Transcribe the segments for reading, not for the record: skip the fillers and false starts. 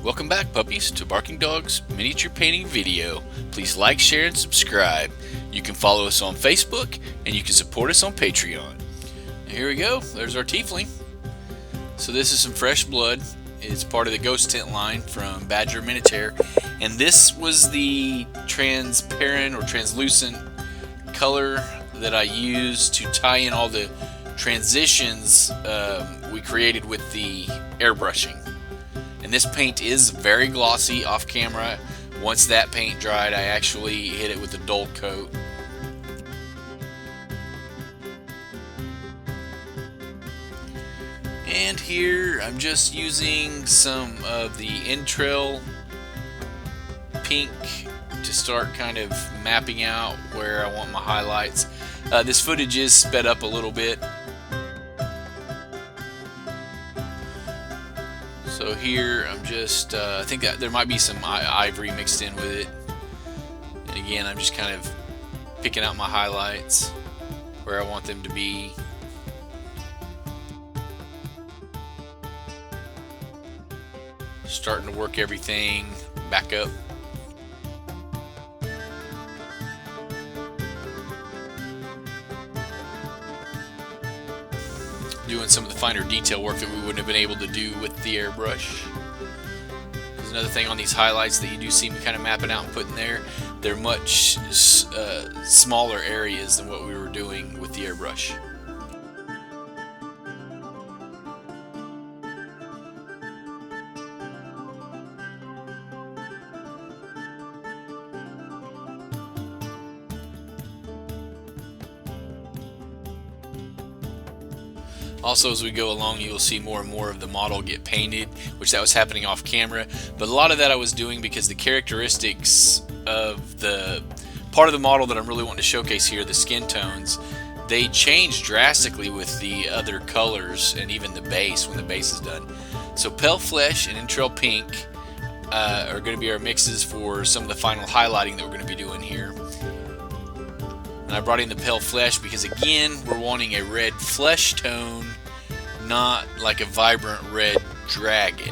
Welcome back, puppies, to Barking Dog's miniature painting video. Please like, share, and subscribe. You can follow us on Facebook, and you can support us on Patreon. And here we go. There's our Tiefling. So this is some fresh blood. It's part of the Ghost Tint line from Badger Minotaur, and this was the transparent or translucent color that I used to tie in all the transitions we created with the airbrushing. And this paint is very glossy off camera. Once that paint dried, I actually hit it with a dull coat. And here I'm just using some of the entrail pink to start kind of mapping out where I want my highlights. This footage is sped up a little bit. So here I'm just, I think that there might be some ivory mixed in with it. And again, I'm just kind of picking out my highlights where I want them to be. Starting to work everything back up. Doing some of the finer detail work that we wouldn't have been able to do with the airbrush. There's another thing on these highlights that you do see me kind of mapping out and putting there. They're much smaller areas than what we were doing with the airbrush. Also, as we go along, you'll see more and more of the model get painted, which that was happening off camera. But a lot of that I was doing because the characteristics of the part of the model that I'm really wanting to showcase here, the skin tones, they change drastically with the other colors and even the base when the base is done. So pale flesh and entrail pink are going to be our mixes for some of the final highlighting that we're going to be doing here. And I brought in the pale flesh because, again, we're wanting a red flesh tone, not like a vibrant red dragon.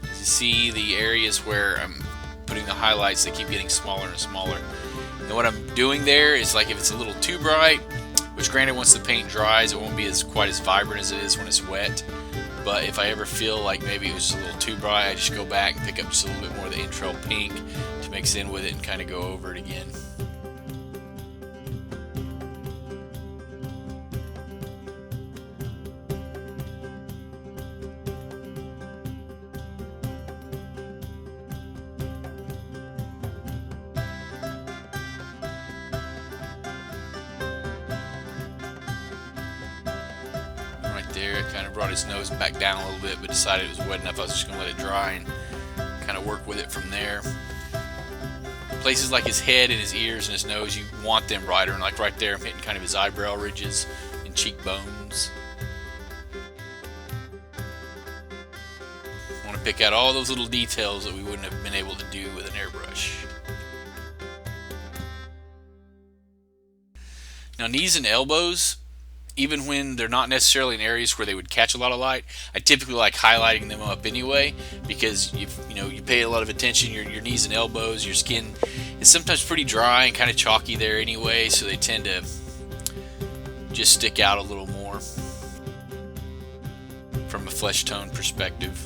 As you see, the areas where I'm putting the highlights, they keep getting smaller and smaller. And what I'm doing there is, like, if it's a little too bright, which granted once the paint dries it won't be quite as vibrant as it is when it's wet. But if I ever feel like maybe it was just a little too bright, I just go back and pick up just a little bit more of the entrail pink to mix in with it and kind of go over it again. There, it kind of brought his nose back down a little bit, but decided it was wet enough I was just going to let it dry and kind of work with it from there. Places like his head and his ears and his nose, you want them brighter, and like right there I'm hitting kind of his eyebrow ridges and cheekbones. I want to pick out all those little details that we wouldn't have been able to do with an airbrush. Now, knees and elbows, even when they're not necessarily in areas where they would catch a lot of light, I typically like highlighting them up anyway, because you pay a lot of attention. Your knees and elbows, your skin is sometimes pretty dry and kind of chalky there anyway, so they tend to just stick out a little more from a flesh tone perspective.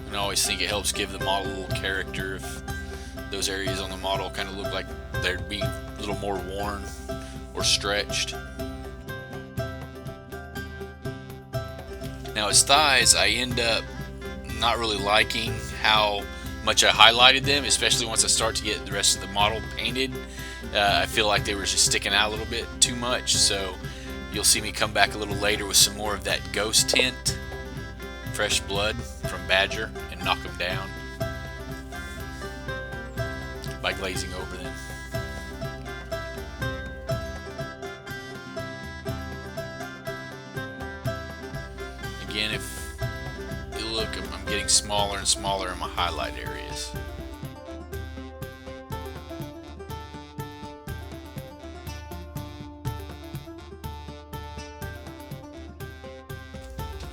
And I always think it helps give the model a little character if those areas on the model kind of look like they'd be a little more worn or stretched. Now his thighs, I end up not really liking how much I highlighted them, especially once I start to get the rest of the model painted. I feel like they were just sticking out a little bit too much, so you'll see me come back a little later with some more of that ghost tint, fresh blood from Badger, and knock them down by glazing over them. Again, if you look, I'm getting smaller and smaller in my highlight areas.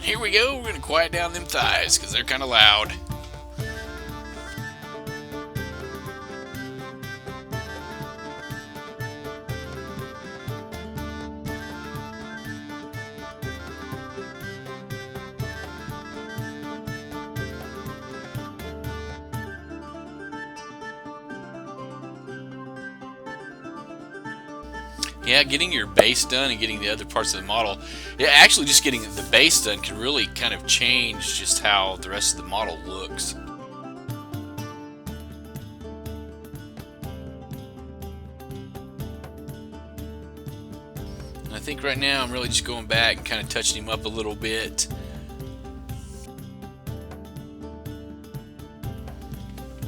Here we go. We're going to quiet down them thighs because they're kind of loud. Yeah, getting your base done and getting the other parts of the model, yeah, actually just getting the base done can really kind of change just how the rest of the model looks. And I think right now I'm really just going back and kind of touching him up a little bit.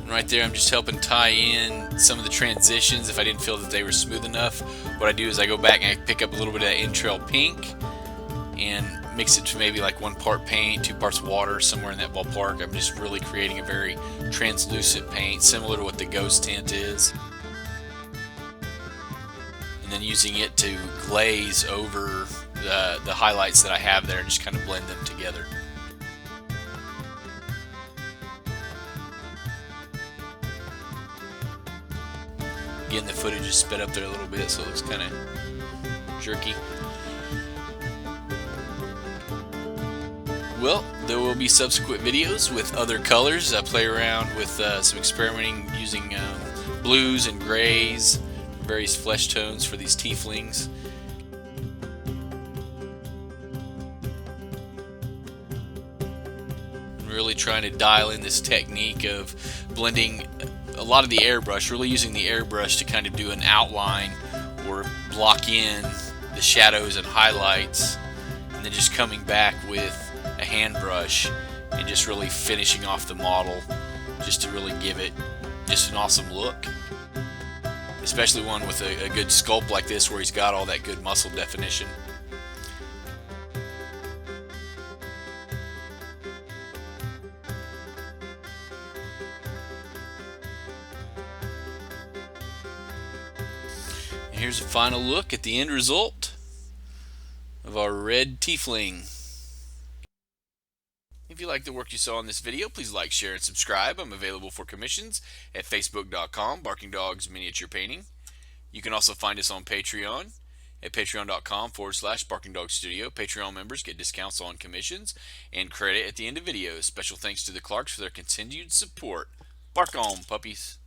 Right there, I'm just helping tie in some of the transitions if I didn't feel that they were smooth enough. What I do is I go back and I pick up a little bit of that entrail pink and mix it to maybe like 1 part paint, 2 parts water, somewhere in that ballpark. I'm just really creating a very translucent paint, similar to what the ghost tint is. And then using it to glaze over the highlights that I have there and just kind of blend them together. Again, the footage is sped up there a little bit, so it looks kind of jerky. Well, there will be subsequent videos with other colors. I play around with some experimenting using blues and grays, various flesh tones for these tieflings. Really trying to dial in this technique of blending a lot of the airbrush, really using the airbrush to kind of do an outline or block in the shadows and highlights, and then just coming back with a hand brush and just really finishing off the model just to really give it just an awesome look, especially one with a good sculpt like this where he's got all that good muscle definition. Here's a final look at the end result of our red tiefling. If you like the work you saw in this video, please like, share, and subscribe. I'm available for commissions at facebook.com, Barking Dogs Miniature Painting. You can also find us on Patreon at patreon.com/Barking Dog Studio. Patreon members get discounts on commissions and credit at the end of videos. Special thanks to the Clarks for their continued support. Bark on, puppies.